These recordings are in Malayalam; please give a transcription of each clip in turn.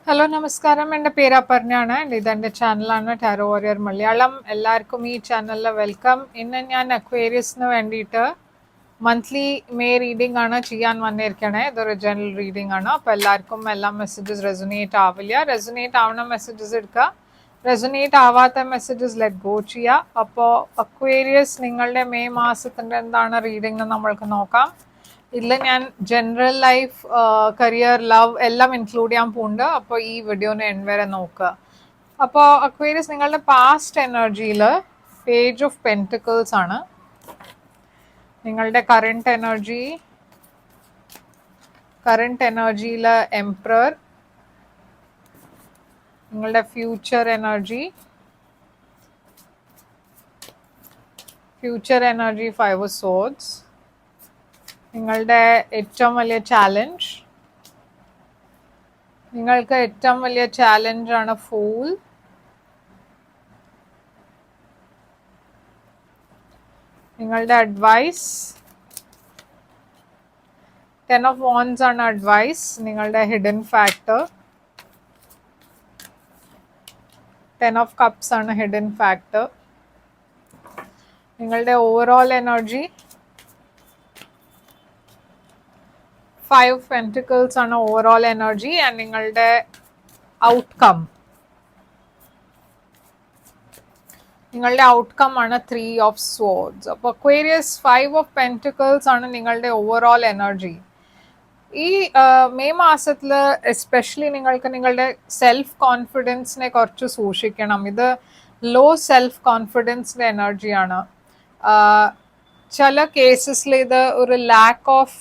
ഹലോ നമസ്കാരം. എൻ്റെ പേര് അപർണയാണ്. ഇതെൻ്റെ ചാനലാണ് ടാരോ വാരിയർ മലയാളം. എല്ലാവർക്കും ഈ ചാനലിൽ വെൽക്കം. ഇന്ന് ഞാൻ അക്വേരിയസിന് വേണ്ടിയിട്ട് മന്ത്ലി മെയ് റീഡിംഗ് ആണ് ചെയ്യാൻ വന്നിരിക്കണേ. ഇതൊരു ജനറൽ റീഡിംഗ് ആണ്. അപ്പോൾ എല്ലാവർക്കും എല്ലാ മെസ്സേജസ് റെസൊനേറ്റ് ആവില്ല. റെസൊനേറ്റ് ആവുന്ന മെസ്സേജസ് എടുക്കുക, റെസൊനേറ്റ് ആവാത്ത മെസ്സേജസ് ലെറ്റ് ഗോ ചെയ്യുക. അപ്പോൾ അക്വേരിയസ് നിങ്ങളുടെ മെയ് മാസത്തിൻ്റെ എന്താണ് റീഡിംഗ് നമ്മൾക്ക് നോക്കാം. ഇതിൽ ഞാൻ ജനറൽ ലൈഫ്, കരിയർ, ലവ് എല്ലാം ഇൻക്ലൂഡ് ചെയ്യാൻ പോകുന്നുണ്ട്. അപ്പോൾ ഈ വീഡിയോനെ എൻഡ് വരെ നോക്കുക. അപ്പോൾ അക്വേരിയസ് നിങ്ങളുടെ പാസ്റ്റ് എനർജിയിൽ പേജ് ഓഫ് പെൻറ്റിക്കിൾസ് ആണ്. നിങ്ങളുടെ കറണ്ട് എനർജിയിൽ എംപറർ, നിങ്ങളുടെ future energy five of swords, നിങ്ങളുടെ ഏറ്റവും വലിയ ചാലഞ്ച്, നിങ്ങൾക്ക് ഏറ്റവും വലിയ ചാലഞ്ചാണ് ഫൂൾ, നിങ്ങളുടെ അഡ്വൈസ്, 10 ഓഫ് വാൻഡ്സ് ആണ് അഡ്വൈസ്, നിങ്ങളുടെ ഹിഡൻ ഫാക്ടർ, 10 ഓഫ് കപ്സ് ആണ് ഹിഡൻ ഫാക്ടർ, നിങ്ങളുടെ ഓവറോൾ എനർജി, 5 പെൻറ്റിക്കിൾസ് ആണ് ഓവറോൾ എനർജി, ആൻഡ് നിങ്ങളുടെ ഔട്ട്കം ആണ് 3 ഓഫ് സ്വോർഡ്സ്. അപ്പോൾ അക്വേരിയസ് 5 ഓഫ് പെൻറ്റിക്കിൾസ് ആണ് നിങ്ങളുടെ ഓവറോൾ എനർജി. ഈ മെയ് മാസത്തിൽ എസ്പെഷ്യലി നിങ്ങൾക്ക് നിങ്ങളുടെ സെൽഫ് കോൺഫിഡൻസിനെ കുറച്ച് സൂക്ഷിക്കണം. ഇത് ലോ സെൽഫ് കോൺഫിഡൻസിൻ്റെ എനർജിയാണ്. ചില കേസസിൽ ഇത് ഒരു ലാക്ക് ഓഫ്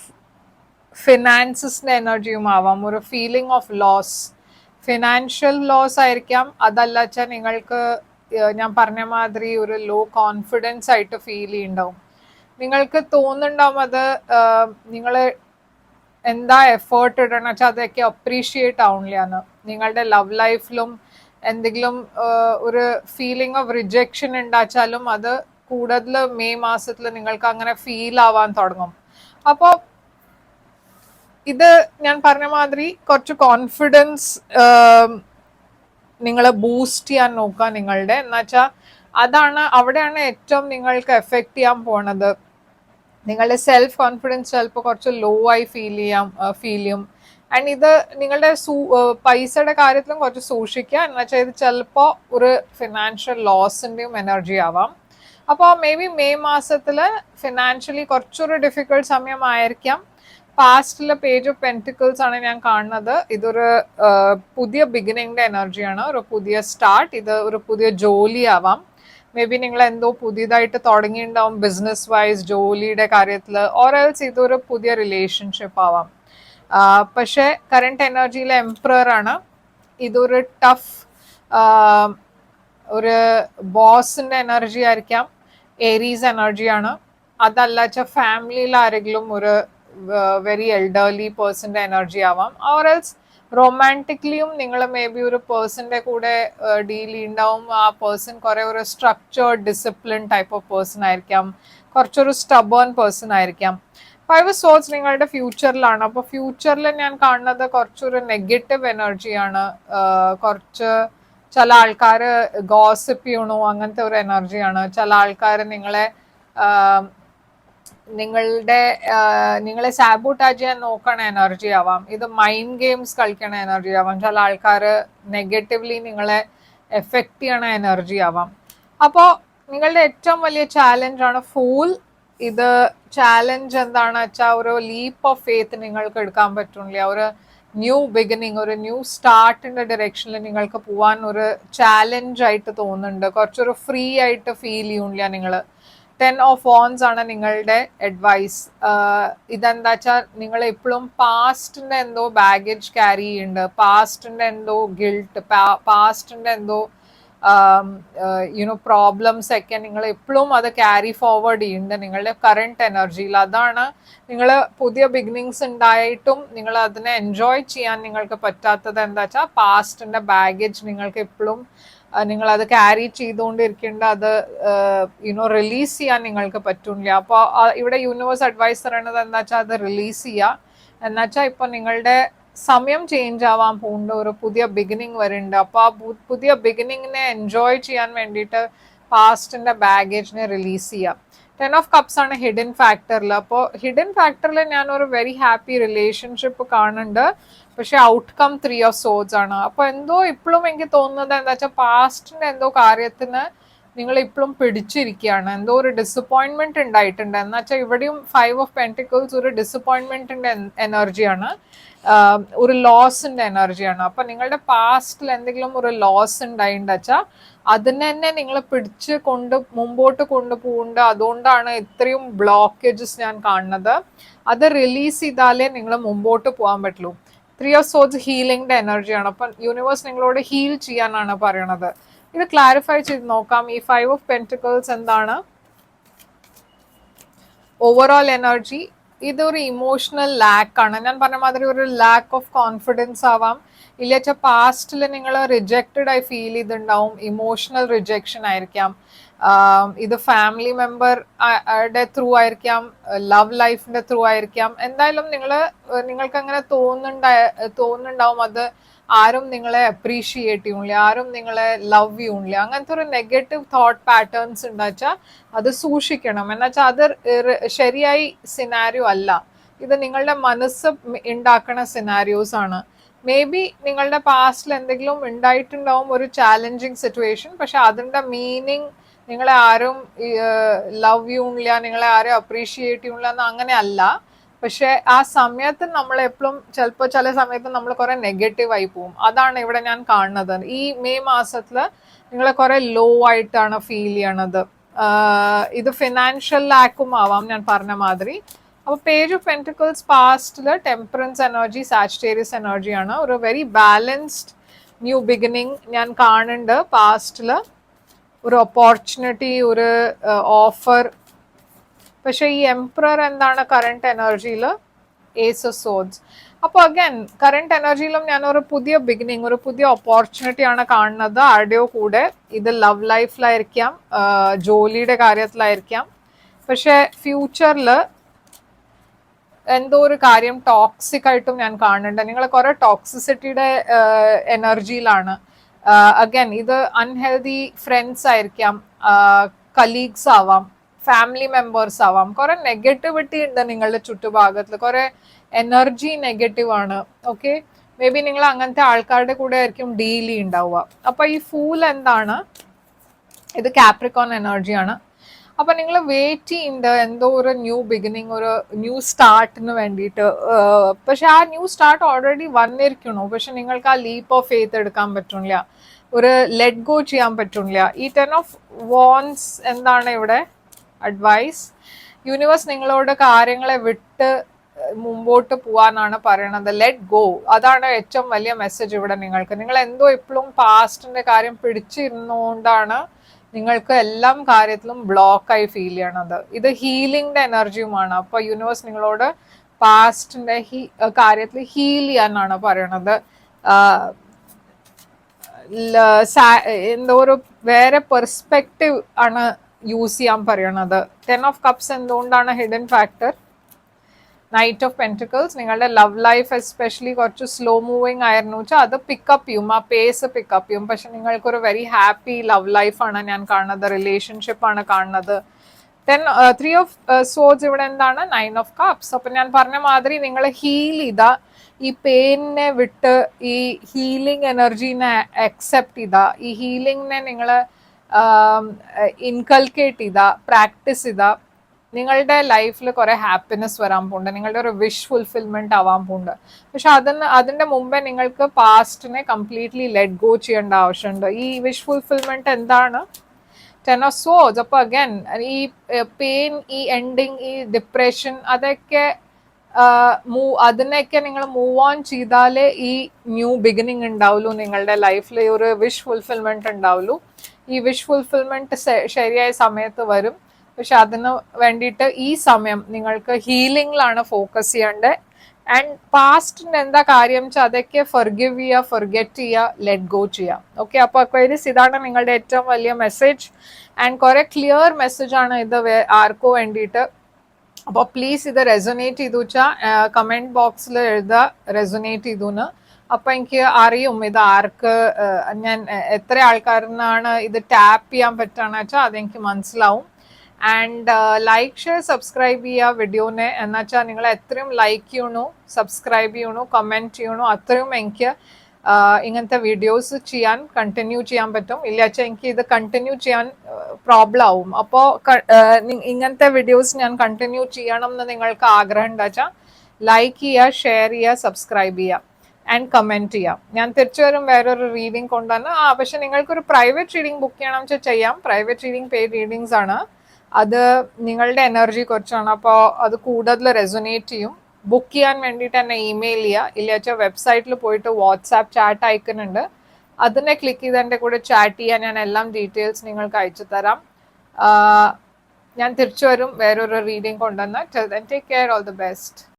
ഫിനാൻസിൻ്റെ എനർജിയും ആവാം, ഒരു feeling of loss, financial loss ആയിരിക്കാം. അതല്ല വെച്ചാൽ നിങ്ങൾക്ക് ഞാൻ പറഞ്ഞ മാതിരി ഒരു ലോ കോൺഫിഡൻസ് ആയിട്ട് ഫീൽ ചെയ്യുന്നുണ്ടാവും. നിങ്ങൾക്ക് തോന്നുന്നുണ്ടാവും അത് നിങ്ങൾ എന്താ എഫേർട്ട് ഇടണം വെച്ചാൽ അതൊക്കെ അപ്രീഷിയേറ്റ് ആവണില്ലാന്ന്. നിങ്ങളുടെ ലവ് ലൈഫിലും എന്തെങ്കിലും ഒരു ഫീലിംഗ് ഓഫ് റിജക്ഷൻ ഉണ്ടാച്ചാലും അത് കൂടുതൽ മെയ് മാസത്തിൽ നിങ്ങൾക്ക് അങ്ങനെ ഫീൽ ആവാൻ തുടങ്ങും. അപ്പോൾ ഇത് ഞാൻ പറഞ്ഞ മാതിരി കുറച്ച് കോൺഫിഡൻസ് നിങ്ങൾ ബൂസ്റ്റ് ചെയ്യാൻ നോക്കുക നിങ്ങളുടെ, എന്നുവെച്ചാൽ അവിടെയാണ് ഏറ്റവും നിങ്ങൾക്ക് എഫക്റ്റ് ചെയ്യാൻ പോണത്. നിങ്ങളുടെ സെൽഫ് കോൺഫിഡൻസ് ചിലപ്പോൾ കുറച്ച് ലോ ആയി ഫീൽ ചെയ്യും. ആൻഡ് ഇത് നിങ്ങളുടെ പൈസയുടെ കാര്യത്തിലും കുറച്ച് സൂക്ഷിക്കുക, എന്നുവെച്ചാൽ ഇത് ചിലപ്പോൾ ഒരു ഫിനാൻഷ്യൽ ലോസിൻ്റെയും എനർജി ആവാം. അപ്പോൾ മേ ബി മെയ് മാസത്തിൽ ഫിനാൻഷ്യലി കുറച്ചൊരു ഡിഫിക്കൽട്ട് സമയമായിരിക്കാം. പാസ്റ്റിലെ പേജ് ഓഫ് പെൻറ്റിക്കിൾസ് ആണ് ഞാൻ കാണുന്നത്. ഇതൊരു പുതിയ ബിഗിനിങ്ങിൻ്റെ എനർജിയാണ്, ഒരു പുതിയ സ്റ്റാർട്ട്. ഇത് ഒരു പുതിയ ജോലി ആവാം. മേ ബി നിങ്ങൾ എന്തോ പുതിയതായിട്ട് തുടങ്ങിയിട്ടുണ്ടാവും ബിസിനസ് വൈസ്, ജോലിയുടെ കാര്യത്തിൽ, ഓർ എൽസ് ഇതൊരു പുതിയ റിലേഷൻഷിപ്പ് ആവാം. പക്ഷേ കറണ്ട് എനർജിയിലെ എംപറർ ആണ്. ഇതൊരു ടഫ് ഒരു ബോസിൻ്റെ എനർജി ആയിരിക്കാം, ഏരീസ് എനർജിയാണ്. അതല്ല വെച്ചാൽ ഫാമിലിയിൽ ആരെങ്കിലും ഒരു വെരി എൽഡർലി പേഴ്സൻ്റെ എനർജി ആവാം. ഓർ എൽസ് റൊമാൻറ്റിക്കലിയും നിങ്ങൾ മേ ബി ഒരു പേഴ്സൻ്റെ കൂടെ ഡീൽ ചെയ്യുന്നുണ്ടാവും. ആ പേഴ്സൺ കുറേ ഒരു structured discipline type of person ആയിരിക്കാം, കുറച്ചൊരു സ്റ്റബേൺ പേഴ്സൺ ആയിരിക്കാം. 5 സോർഡ്സ് നിങ്ങളുടെ ഫ്യൂച്ചറിലാണ്. അപ്പോൾ ഫ്യൂച്ചറിൽ ഞാൻ കാണുന്നത് കുറച്ചൊരു നെഗറ്റീവ് എനർജിയാണ്. കുറച്ച് ചില ആൾക്കാർ ഗോസിപ്പ് ചെയ്യണു, അങ്ങനത്തെ ഒരു എനർജിയാണ്. ചില ആൾക്കാർ നിങ്ങളെ സാബോട്ടാജ് ചെയ്യാൻ നോക്കണ എനർജി ആവാം. ഇത് മൈൻഡ് ഗെയിംസ് കളിക്കണ എനർജി ആവാം. ചില ആൾക്കാർ നെഗറ്റീവ്ലി നിങ്ങളെ എഫക്റ്റ് ചെയ്യണ എനർജി ആവാം. അപ്പോൾ നിങ്ങളുടെ ഏറ്റവും വലിയ ചാലഞ്ചാണ് ഫൂൾ. ഇത് ചാലഞ്ച് എന്താണെന്ന് വെച്ചാൽ ഒരു ലീപ്പ് ഓഫ് ഫെയ്ത്ത് നിങ്ങൾക്ക് എടുക്കാൻ പറ്റില്ല. ഒരു ന്യൂ ബിഗിനിങ്, ഒരു ന്യൂ സ്റ്റാർട്ടിൻ്റെ ഡയറക്ഷനിൽ നിങ്ങൾക്ക് പോകാൻ ഒരു ചാലഞ്ചായിട്ട് തോന്നുന്നുണ്ട്. കുറച്ചൊരു ഫ്രീ ആയിട്ട് ഫീൽ ചെയ്യൂല നിങ്ങൾ. 10 ഓഫ് വാൻഡ്സ് ആണ് നിങ്ങളുടെ അഡ്വൈസ്. ഇതെന്താ വെച്ചാൽ നിങ്ങൾ എപ്പോഴും പാസ്റ്റിൻ്റെ എന്തോ ബാഗേജ് ക്യാരി ചെയ്യുന്നുണ്ട്, പാസ്റ്റിൻ്റെ എന്തോ ഗിൽട്ട്, പാസ്റ്റിൻ്റെ എന്തോ പ്രോബ്ലംസ് ഒക്കെ നിങ്ങൾ എപ്പോഴും അത് ക്യാരി ഫോർവേഡ് ചെയ്യുന്നുണ്ട് നിങ്ങളുടെ കറണ്ട് എനർജിയിൽ. അതാണ് നിങ്ങൾ പുതിയ ബിഗിനിങ്സ് ഉണ്ടായിട്ടും നിങ്ങൾ അതിനെ എൻജോയ് ചെയ്യാൻ നിങ്ങൾക്ക് പറ്റാത്തത്. എന്താ വെച്ചാൽ പാസ്റ്റിൻ്റെ ബാഗേജ് നിങ്ങൾക്ക് എപ്പോഴും നിങ്ങളത് ക്യാരി ചെയ്തുകൊണ്ടിരിക്കേണ്ട, അത് റിലീസ് ചെയ്യാൻ നിങ്ങൾക്ക് പറ്റില്ല. അപ്പോൾ ഇവിടെ യൂണിവേഴ്സ് അഡ്വൈസ് പറയണത് എന്താ വെച്ചാൽ അത് റിലീസ് ചെയ്യുക. എന്നുവെച്ചാൽ ഇപ്പോൾ നിങ്ങളുടെ സമയം ചേഞ്ച് ആവാൻ പോകുന്നുണ്ട്, ഒരു പുതിയ ബിഗിനിങ് വരുന്നുണ്ട്. അപ്പോൾ ആ പുതിയ ബിഗിനിങ്ങിനെ എൻജോയ് ചെയ്യാൻ വേണ്ടിയിട്ട് പാസ്റ്റിന്റെ ബാഗേജിനെ റിലീസ് ചെയ്യാം. 10 of Cups ആണ് ഹിഡൻ ഫാക്ടറിൽ. അപ്പോൾ ഹിഡൻ ഫാക്ടറിൽ ഞാൻ ഒരു വെരി ഹാപ്പി റിലേഷൻഷിപ്പ് കാണുന്നുണ്ട്, പക്ഷെ ഔട്ട്കം 3 of Swords ആണ്. അപ്പോൾ എന്തോ ഇപ്പോഴും എനിക്ക് തോന്നുന്നത് എന്താ വെച്ചാൽ പാസ്റ്റിന്റെ എന്തോ കാര്യത്തിന് നിങ്ങൾ ഇപ്പോഴും പിടിച്ചിരിക്കുകയാണ്. എന്തോ ഒരു ഡിസപ്പോയിൻമെന്റ് ഉണ്ടായിട്ടുണ്ട്. എന്ന് വെച്ചാൽ ഇവിടെയും 5 of Pentacles ഒരു ഡിസപ്പോയിൻമെന്റിന്റെ എനർജിയാണ്, ഒരു ലോസിന്റെ എനർജിയാണ്. അപ്പൊ നിങ്ങളുടെ പാസ്റ്റിൽ എന്തെങ്കിലും ഒരു ലോസ് ഉണ്ടായിട്ടുണ്ട് വെച്ചാൽ അതിനെ തന്നെ നിങ്ങൾ പിടിച്ച് മുമ്പോട്ട് കൊണ്ടുപോകുന്നുണ്ട്. അതുകൊണ്ടാണ് ഇത്രയും ബ്ലോക്കേജസ് ഞാൻ കാണുന്നത്. അത് റിലീസ് ചെയ്താലേ നിങ്ങൾ മുമ്പോട്ട് പോകാൻ പറ്റുള്ളൂ. 3 of Swords ഹീലിംഗിന്റെ എനർജിയാണ്. അപ്പം യൂണിവേഴ്സ് നിങ്ങളോട് ഹീൽ ചെയ്യാനാണ് പറയണത്. ഇത് ക്ലാരിഫൈ ചെയ്ത് നോക്കാം. ഈ 5 of Pentacles എന്താണ് ഓവറോൾ എനർജി? ഇതൊരു ഇമോഷണൽ ലാക്ക് ആണ്. ഞാൻ പറഞ്ഞ മാതിരി ഒരു ലാക്ക് ഓഫ് കോൺഫിഡൻസ് ആവാം, ഇല്ലാച്ച പാസ്റ്റിൽ നിങ്ങൾ റിജക്റ്റഡ് ആയി ഫീൽ ചെയ്തിട്ടുണ്ടാവും, ഇമോഷണൽ റിജക്ഷൻ ആയിരിക്കാം. ഇത് ഫാമിലി മെമ്പറുടെ ത്രൂ ആയിരിക്കാം, ലവ് ലൈഫിന്റെ ത്രൂ ആയിരിക്കാം. എന്തായാലും നിങ്ങൾക്ക് അങ്ങനെ തോന്നുന്നുണ്ടാവും അത് ആരും നിങ്ങളെ അപ്രീഷിയേറ്റ് ചെയ്യൂല, ആരും നിങ്ങളെ ലവ് ചെയ്യൂല. അങ്ങനത്തെ ഒരു നെഗറ്റീവ് തോട്ട് പാറ്റേൺസ് ഉണ്ടാച്ചാൽ അത് സൂക്ഷിക്കണം. എന്നുവെച്ചാൽ അത് ശരിയായി സിനാരിയോ അല്ല, ഇത് നിങ്ങളുടെ മനസ്സ് ഉണ്ടാക്കുന്ന സിനാരിയോസ് ആണ്. മേ ബി നിങ്ങളുടെ പാസ്റ്റിൽ എന്തെങ്കിലും ഉണ്ടായിട്ടുണ്ടാവും ഒരു ചാലഞ്ചിങ് സിറ്റുവേഷൻ, പക്ഷെ അതിൻ്റെ മീനിങ് നിങ്ങളെ ആരും ലവ് ചെയ്യൂല, നിങ്ങളെ ആരും അപ്രീഷിയേറ്റ് ചെയ്യൂല എന്ന് അങ്ങനെ അല്ല. പക്ഷെ ആ സമയത്ത് നമ്മൾ എപ്പോഴും ചിലപ്പോൾ ചില സമയത്ത് നമ്മൾ കുറെ നെഗറ്റീവ് ആയി പോകും. അതാണ് ഇവിടെ ഞാൻ കാണുന്നത്. ഈ മെയ് മാസത്തില് നിങ്ങൾ കുറെ ലോ ആയിട്ടാണ് ഫീൽ ചെയ്യണത്. ഇത് ഫിനാൻഷ്യൽ ലാക്കും ആവാം ഞാൻ പറഞ്ഞ മാതിരി. അപ്പൊ പേജ് ഓഫ് പെന്റിക്കിൾസ് പാസ്റ്റില് ടെമ്പറൻസ് എനർജി, സാജിറ്റേറിയസ് എനർജിയാണ്. ഒരു വെരി ബാലൻസ്ഡ് ന്യൂ ബിഗിനിങ് ഞാൻ കാണുന്നുണ്ട് പാസ്റ്റില്. ഒരു ഓപ്പർച്യൂണിറ്റി, ഒരു ഓഫർ. പക്ഷെ ഈ എംപറർ എന്താണ് കറണ്ട് എനർജിയിൽ? Ace of swords. അപ്പോൾ അഗൈൻ കറണ്ട് എനർജിയിലും ഞാൻ ഒരു പുതിയ ബിഗിനിങ്, ഒരു പുതിയ ഓപ്പർച്യൂണിറ്റി ആണ് കാണുന്നത് ആരുടെയോ കൂടെ. ഇത് ലവ് ലൈഫിലായിരിക്കാം, ജോലിയുടെ കാര്യത്തിലായിരിക്കാം. പക്ഷെ ഫ്യൂച്ചറിൽ എന്തോ ഒരു കാര്യം ടോക്സിക് ആയിട്ടും ഞാൻ കാണുന്നുണ്ട്. നിങ്ങൾ കുറെ ടോക്സിസിറ്റിയുടെ എനർജിയിലാണ്. അഗൈൻ ഇത് അൺഹെൽതി ഫ്രണ്ട്സ് ആയിരിക്കാം, കലീഗ്സ് ആവാം, ഫാമിലി മെമ്പേഴ്സ് ആവാം. കുറെ നെഗറ്റിവിറ്റി ഉണ്ട് നിങ്ങളുടെ ചുറ്റുഭാഗത്തിൽ, കുറെ എനർജി നെഗറ്റീവ് ആണ്. ഓക്കെ, മേ ബി നിങ്ങൾ അങ്ങനത്തെ ആൾക്കാരുടെ കൂടെ ആയിരിക്കും ഡീൽ ഉണ്ടാവുക. അപ്പൊ ഈ ഫൂൾ എന്താണ്? ഇത് കാപ്രിക്കോൺ എനർജിയാണ്. അപ്പൊ നിങ്ങൾ വെയിറ്റ് ചെയ്യുന്നുണ്ട് എന്തോ ഒരു ന്യൂ ബിഗിനിങ്, ഒരു ന്യൂ സ്റ്റാർട്ടിന് വേണ്ടിയിട്ട്. പക്ഷെ ആ ന്യൂ സ്റ്റാർട്ട് ഓൾറെഡി വന്നിരിക്കണു, പക്ഷെ നിങ്ങൾക്ക് ആ ലീപ്പ് ഓഫ് ഫെയ്ത്ത് എടുക്കാൻ പറ്റില്ല, ഒരു ലെറ്റ് ഗോ ചെയ്യാൻ പറ്റില്ല. ഈ 10 of Wands എന്താണ് ഇവിടെ അഡ്വൈസ്? യൂണിവേഴ്സ് നിങ്ങളോട് കാര്യങ്ങളെ വിട്ട് മുമ്പോട്ട് പോവാനാണ് പറയണത്. ലെറ്റ് ഗോ, അതാണ് ഏറ്റവും വലിയ മെസ്സേജ് ഇവിടെ നിങ്ങൾക്ക്. നിങ്ങൾ എന്തോ ഇപ്പോഴും പാസ്റ്റിന്റെ കാര്യം പിടിച്ചിരുന്നുകൊണ്ടാണ് നിങ്ങൾക്ക് എല്ലാം കാര്യത്തിലും ബ്ലോക്കായി ഫീൽ ചെയ്യണത്. ഇത് ഹീലിംഗിന്റെ എനർജിയുമാണ്. അപ്പൊ യൂണിവേഴ്സ് നിങ്ങളോട് പാസ്റ്റിന്റെ കാര്യത്തിൽ ഹീൽ ചെയ്യാനാണ് പറയണത്. എന്തോ ഒരു വേറെ പെർസ്പെക്റ്റീവ് ആണ് യൂസ് ചെയ്യാൻ പറയണത്. 10 of Cups എന്തുകൊണ്ടാണ് hidden factor? Knight of pentacles. നിങ്ങളുടെ ലവ് ലൈഫ് എസ്പെഷ്യലി കുറച്ച് സ്ലോ മൂവിങ് ആയിരുന്നു വെച്ചാൽ അത് പിക്കപ്പ് ചെയ്യും, ആ പേസ് പിക്കപ്പ് ചെയ്യും. പക്ഷെ നിങ്ങൾക്കൊരു വെരി ഹാപ്പി ലവ് ലൈഫാണ് ഞാൻ കാണുന്നത്, റിലേഷൻഷിപ്പാണ് കാണുന്നത്. 3 of Swords ഇവിടെ എന്താണ്? 9 of Cups. അപ്പൊ ഞാൻ പറഞ്ഞ മാതിരി നിങ്ങൾ ഹീൽ ചെയ്ത ഈ പെയിനെ വിട്ട് ഈ ഹീലിംഗ് എനർജീനെ അക്സെപ്റ്റ് ചെയ്ത, ഈ ഹീലിംഗിനെ നിങ്ങൾ ഇൻകൾക്കേറ്റ് ചെയ്ത, പ്രാക്ടീസ് ചെയ്ത, നിങ്ങളുടെ ലൈഫിൽ കുറെ ഹാപ്പിനെസ് വരാൻ പോകുന്നുണ്ട്, നിങ്ങളുടെ ഒരു വിഷ് ഫുൾഫിൽമെന്റ് ആവാൻ പോകുന്നുണ്ട്. പക്ഷെ അതിന്റെ മുമ്പേ നിങ്ങൾക്ക് പാസ്റ്റിനെ കംപ്ലീറ്റ്ലി ലെറ്റ് ഗോ ചെയ്യേണ്ട ആവശ്യമുണ്ട്. ഈ വിഷ് ഫുൾഫിൽമെന്റ് എന്താണ്? 10 of Swords. അപ്പൊ അഗൈൻ ഈ പെയിൻ, ഈ എൻഡിങ്, ഈ ഡിപ്രഷൻ, അതൊക്കെ അതിനൊക്കെ നിങ്ങൾ മൂവ് ഓൺ ചെയ്താലേ ഈ ന്യൂ ബിഗിനിങ് ഉണ്ടാവുള്ളൂ നിങ്ങളുടെ ലൈഫിൽ, ഒരു വിഷ് ഫുൾഫിൽമെന്റ് ഉണ്ടാവുള്ളൂ. ഈ വിഷ് ഫുൾഫിൽമെന്റ് ശരിയായ സമയത്ത് വരും. പക്ഷെ അതിന് വേണ്ടിയിട്ട് ഈ സമയം നിങ്ങൾക്ക് ഹീലിംഗിലാണ് ഫോക്കസ് ചെയ്യേണ്ടത്. ആൻഡ് പാസ്റ്റിന്റെ എന്താ കാര്യം വെച്ചാൽ അതൊക്കെ ഫർഗിവ് ചെയ്യുക, ഫർഗെറ്റ് ചെയ്യുക, ലെറ്റ് ഗോ ചെയ്യുക. ഓക്കെ, അപ്പൊ അക്വയരീസ് ഇതാണ് നിങ്ങളുടെ ഏറ്റവും വലിയ മെസ്സേജ്. ആൻഡ് കുറെ ക്ലിയർ മെസ്സേജ് ആണ് ഇത് ആർക്കോ വേണ്ടിയിട്ട്. അപ്പോൾ പ്ലീസ് ഇത് റെസൊനേറ്റ് ചെയ്തു വെച്ചാൽ കമൻറ്റ് ബോക്സിൽ എഴുതുക റെസൊനേറ്റ് ചെയ്തു എന്ന്. അപ്പം എനിക്ക് അറിയും ഇത് ആർക്ക് ഞാൻ എത്ര ആൾക്കാരിനാണ് ഇത് ടാപ്പ് ചെയ്യാൻ പറ്റുകയെന്ന് വെച്ചാൽ അതെനിക്ക് മനസ്സിലാവും. ആൻഡ് ലൈക്ക് ഷെയർ സബ്സ്ക്രൈബ് ചെയ്യുക വീഡിയോനെ. എന്നുവെച്ചാൽ നിങ്ങൾ എത്രയും ലൈക്ക് ചെയ്യണു, സബ്സ്ക്രൈബ് ചെയ്യണു, കമൻറ്റ് ചെയ്യണു, അത്രയും എനിക്ക് ഇങ്ങനത്തെ വീഡിയോസ് ചെയ്യാൻ കണ്ടിന്യൂ ചെയ്യാൻ പറ്റും. ഇല്ല വെച്ചാൽ എനിക്ക് ഇത് കണ്ടിന്യൂ ചെയ്യാൻ പ്രോബ്ലം ആവും. അപ്പോൾ ഇങ്ങനത്തെ വീഡിയോസ് ഞാൻ കണ്ടിന്യൂ ചെയ്യണം എന്ന് നിങ്ങൾക്ക് ആഗ്രഹം ഉണ്ടാ വെച്ചാൽ ലൈക്ക് ചെയ്യുക, ഷെയർ ചെയ്യുക, സബ്സ്ക്രൈബ് ചെയ്യുക ആൻഡ് കമൻറ്റ് ചെയ്യാം. ഞാൻ തിരിച്ചു വരും വേറൊരു റീഡിങ് കൊണ്ടുവന്ന്. പക്ഷെ നിങ്ങൾക്കൊരു പ്രൈവറ്റ് റീഡിങ് ബുക്ക് ചെയ്യണം വെച്ചാൽ ചെയ്യാം. പ്രൈവറ്റ് റീഡിങ് പെയ്ഡ് റീഡിങ്സ് ആണ്. അത് നിങ്ങളുടെ എനർജി കുറിച്ചാണ്. അപ്പോൾ അത് കൂടുതൽ റെസൊനേറ്റ് ചെയ്യും. ബുക്ക് ചെയ്യാൻ വേണ്ടിയിട്ട് എന്നെ ഇമെയിൽ ചെയ്യുക. ഇല്ല വെച്ചാൽ വെബ്സൈറ്റിൽ പോയിട്ട് വാട്സാപ്പ് ചാറ്റ് ഐക്കൺ ഉണ്ട്, അതിനെ ക്ലിക്ക് ചെയ്ത് എൻ്റെ കൂടെ ചാറ്റ് ചെയ്യാൻ ഞാൻ എല്ലാം ഡീറ്റെയിൽസ് നിങ്ങൾക്ക് അയച്ചു തരാം. ഞാൻ തിരിച്ചു വരും വേറൊരു റീഡിങ് കൊണ്ടുവന്ന്. Take care, all the best.